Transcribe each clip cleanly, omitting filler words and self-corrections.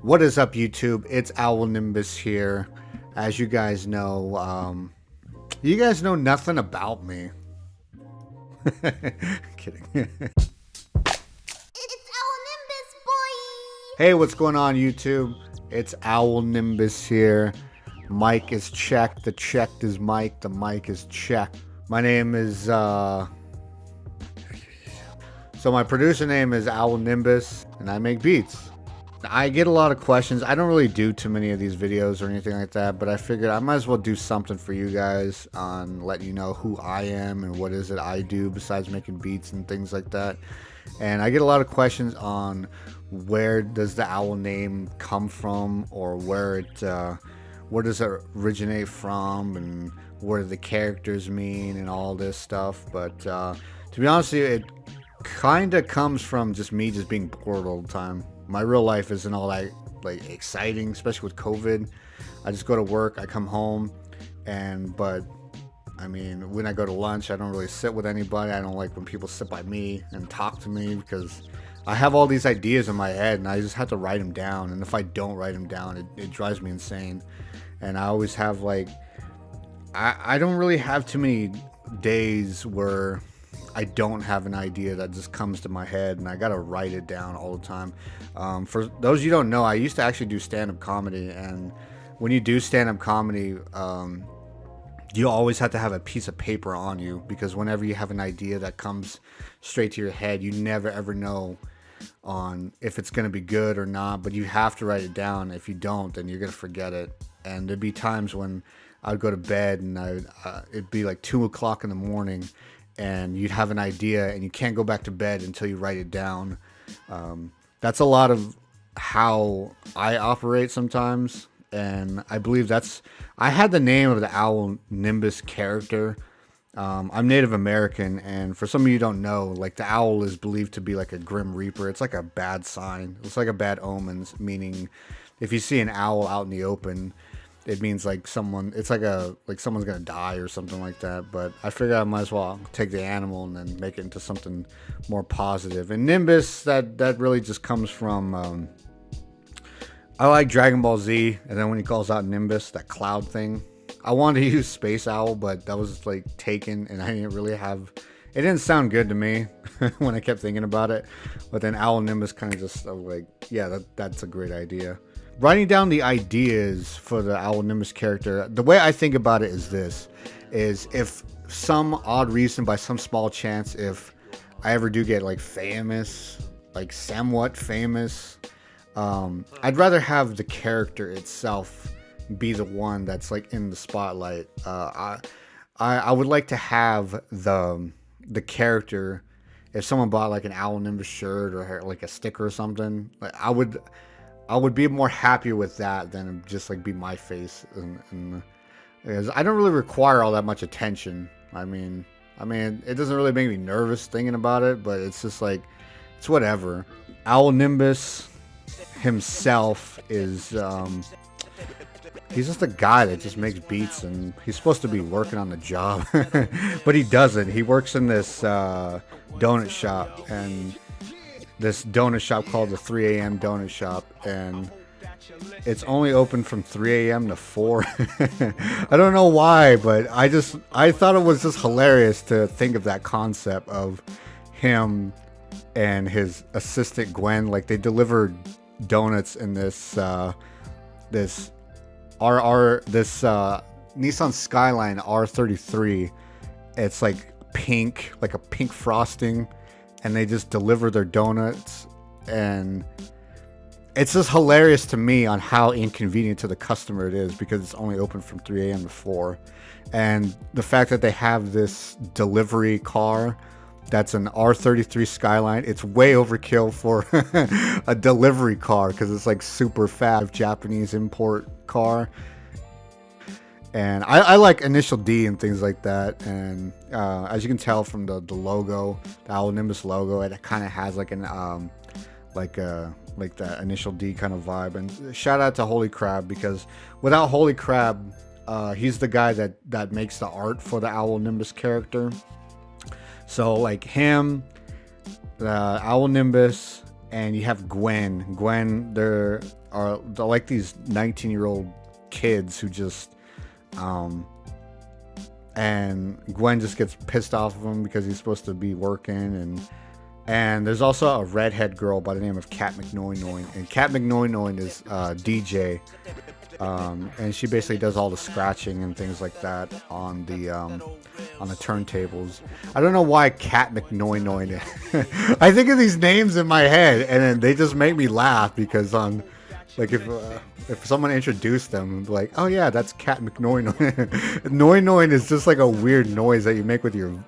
What is up, YouTube? It's Owl Nimbus here. As you guys know, you guys know nothing about me. Kidding. It's Owl Nimbus, boy! Hey, what's going on, YouTube? It's Owl Nimbus here. Mic is checked. The checked is mic. The mic is checked. My name is, so my producer name is Owl Nimbus, and I make beats. I get a lot of questions. I don't really do too many of these videos or anything like that, but I figured I might as well do something for you guys on letting you know who I am and what is it I do besides making beats and things like that. And I get a lot of questions on where does the owl name come from, or where does it originate from, and what do the characters mean and all this stuff. But to be honest with you, it kind of comes from just me just being bored all the time. My real life isn't all that like exciting, especially with COVID. I just go to work, I come home, but I mean, when I go to lunch, I don't really sit with anybody. I don't like when people sit by me and talk to me, because I have all these ideas in my head and I just have to write them down. And if I don't write them down, it drives me insane. And I always have like, I don't really have too many days where I don't have an idea that just comes to my head, and I gotta write it down all the time. For those you don't know, I used to actually do stand-up comedy, and when you do stand-up comedy, you always have to have a piece of paper on you, because whenever you have an idea that comes straight to your head, you never ever know on if it's gonna be good or not, but you have to write it down. If you don't, then you're gonna forget it. And there'd be times when I'd go to bed and it'd be like 2 o'clock in the morning, and you'd have an idea and you can't go back to bed until you write it down. That's a lot of how I operate sometimes, and I believe I had the name of the Owl Nimbus character. I'm Native American, and for some of you who don't know, like, the owl is believed to be like a grim reaper. It's like a bad sign. It's like a bad omens, meaning if you see an owl out in the open, it means like it's like someone's gonna die or something like that. But I figured I might as well take the animal and then make it into something more positive. And Nimbus, that really just comes from I like Dragon Ball Z, and then when he calls out Nimbus, that cloud thing, I wanted to use Space Owl, but that was like taken, and I didn't really have. It didn't sound good to me when I kept thinking about it. But then Owl Nimbus kind of just like, yeah, that's a great idea. Writing down the ideas for the Owl Nimbus character, the way I think about it is this, is if some odd reason, by some small chance, if I ever do get like famous, like somewhat famous, I'd rather have the character itself be the one that's like in the spotlight. I would like to have the character, if someone bought like an Owl Nimbus shirt or like a sticker or something, like I would be more happy with that than just like be my face, and because I don't really require all that much attention. I mean, it doesn't really make me nervous thinking about it, but it's just like, it's whatever. Owl Nimbus himself is, he's just a guy that just makes beats, and he's supposed to be working on the job, but he doesn't. He works in this donut shop, and this donut shop called the 3 a.m. donut shop, and it's only open from 3 a.m. to 4. I don't know why, but I thought it was just hilarious to think of that concept of him and his assistant Gwen. Like, they delivered donuts in this Nissan Skyline R33. It's like pink, like a pink frosting, and they just deliver their donuts, and it's just hilarious to me on how inconvenient to the customer it is, because it's only open from 3 a.m. to 4. And the fact that they have this delivery car that's an R33 Skyline, it's way overkill for a delivery car, because it's like super fast Japanese import car. And I like Initial D and things like that. And as you can tell from the logo, the Owl Nimbus logo, it kind of has like an like the Initial D kind of vibe. And shout out to Holy Crab, because without Holy Crab, he's the guy that makes the art for the Owl Nimbus character. So like him, Owl Nimbus, and you have Gwen. They're like these 19-year-old kids who just and Gwen just gets pissed off of him because he's supposed to be working, and there's also a redhead girl by the name of Cat McNoynoin, and Cat McNoynoin is DJ, and she basically does all the scratching and things like that on the turntables. I don't know why Cat McNoynoin. I think of these names in my head, and then they just make me laugh because like if someone introduced them, like, oh yeah, that's Cat McNoynoin. Noin is just like a weird noise that you make with your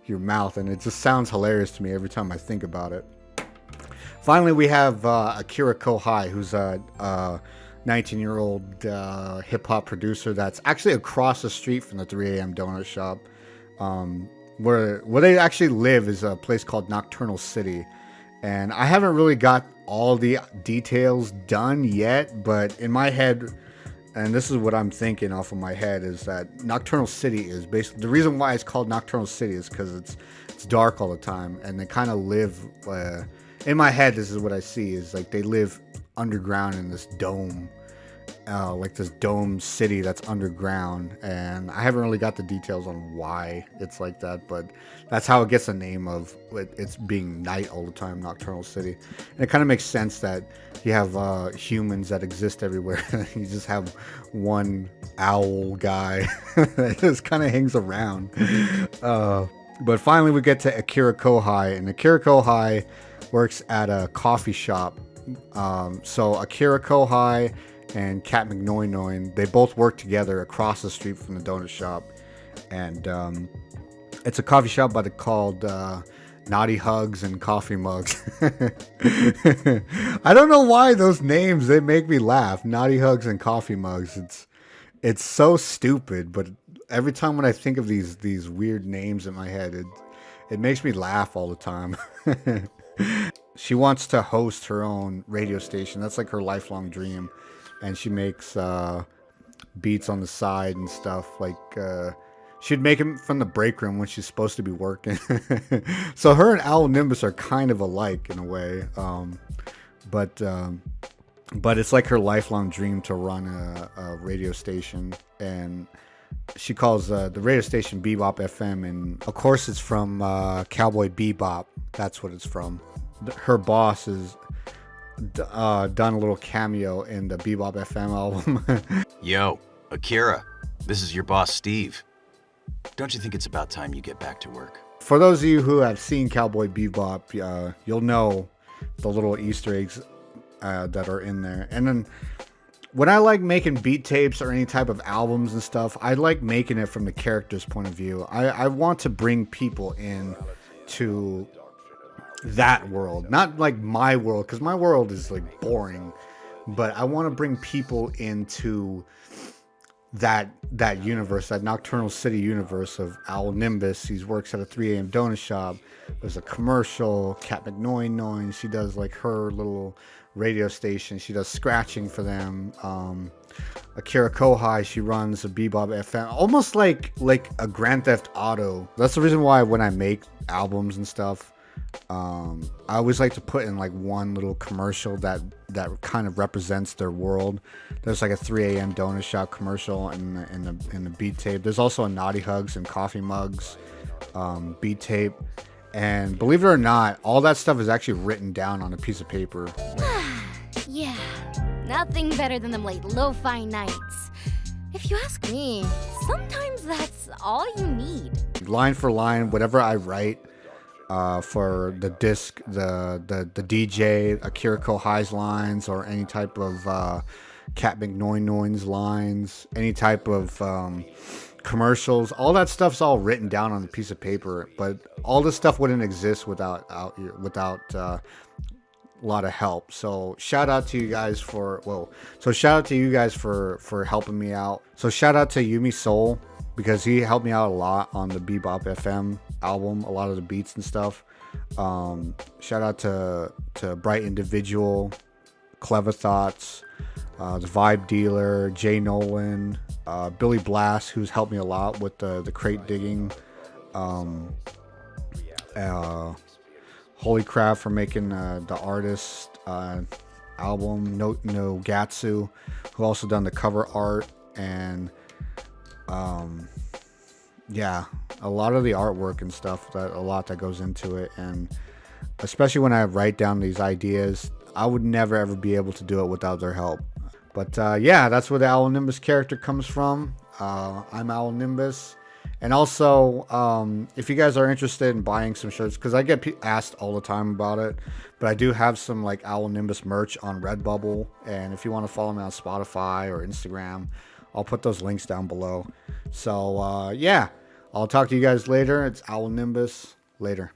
mouth, and it just sounds hilarious to me every time I think about it. Finally, we have Akira Kohai, who's a 19-year-old hip-hop producer that's actually across the street from the 3 a.m. donut shop. Where they actually live is a place called Nocturnal City, and I haven't really got all the details done yet, but in my head, and this is what I'm thinking off of my head, is that Nocturnal City is basically the reason why it's called Nocturnal City is because it's dark all the time, and they kind of live. In my head, this is what I see is like they live underground in this dome, like this dome city that's underground, and I haven't really got the details on why it's like that, but that's how it gets the name of it's being night all the time, Nocturnal City. And it kind of makes sense that you have humans that exist everywhere. You just have one owl guy that just kind of hangs around. But finally we get to Akira Kohai, and Akira Kohai works at a coffee shop. So Akira Kohai and Cat McNoynoin, they both work together across the street from the donut shop, and it's a coffee shop called Naughty Hugs and Coffee Mugs. I don't know why those names, they make me laugh. Naughty Hugs and Coffee Mugs. It's so stupid, but every time when I think of these weird names in my head, it makes me laugh all the time. She wants to host her own radio station. That's like her lifelong dream. And she makes beats on the side and stuff. Like she'd make them from the break room when she's supposed to be working. So her and Owl Nimbus are kind of alike in a way. But it's like her lifelong dream to run a radio station. And she calls the radio station Bebop FM. And of course it's from Cowboy Bebop. That's what it's from. Her boss has done a little cameo in the Bebop FM album. Yo, Akira, this is your boss, Steve. Don't you think it's about time you get back to work? For those of you who have seen Cowboy Bebop, you'll know the little Easter eggs that are in there. And then when I like making beat tapes or any type of albums and stuff, I like making it from the character's point of view. I want to bring people in to that world, not like my world, because my world is like boring, but I want to bring people into that universe, that Nocturnal City universe of Owl Nimbus. He works at a 3 a.m. donut shop. There's a commercial. Cat McNoynoin, she does like her little radio station. She does scratching for them. Akira Kohai, she runs a Bebop FM, almost like a Grand Theft Auto. That's the reason why when I make albums and stuff, I always like to put in like one little commercial that kind of represents their world. There's like a 3 a.m. donut shop commercial in the beat tape. There's also a Naughty Hugs and Coffee Mugs beat tape. And believe it or not, all that stuff is actually written down on a piece of paper. Yeah, nothing better than them late lo-fi nights. If you ask me, sometimes that's all you need. Line for line, whatever I write for the disc, the DJ, Akira Kohai's lines, or any type of Cat McNoynoin's lines, any type of commercials, all that stuff's all written down on a piece of paper. But all this stuff wouldn't exist without a lot of help. So shout out to you guys for helping me out. So shout out to Yumi Soul, because he helped me out a lot on the Bebop FM album, a lot of the beats and stuff. Shout out to Bright Individual, Clever Thoughts, the Vibe Dealer, Jay Nolan, Billy Blast, who's helped me a lot with the crate digging. Holy Crap for making the artist album. No Gatsu, who also done the cover art, and yeah, a lot of the artwork and stuff, that a lot that goes into it. And especially when I write down these ideas, I would never ever be able to do it without their help. But yeah, that's where the Owl Nimbus character comes from. I'm Owl Nimbus. And also, if you guys are interested in buying some shirts, because I get asked all the time about it, but I do have some like Owl Nimbus merch on Redbubble. And if you want to follow me on Spotify or Instagram, I'll put those links down below. So yeah, I'll talk to you guys later. It's Owl Nimbus. Later.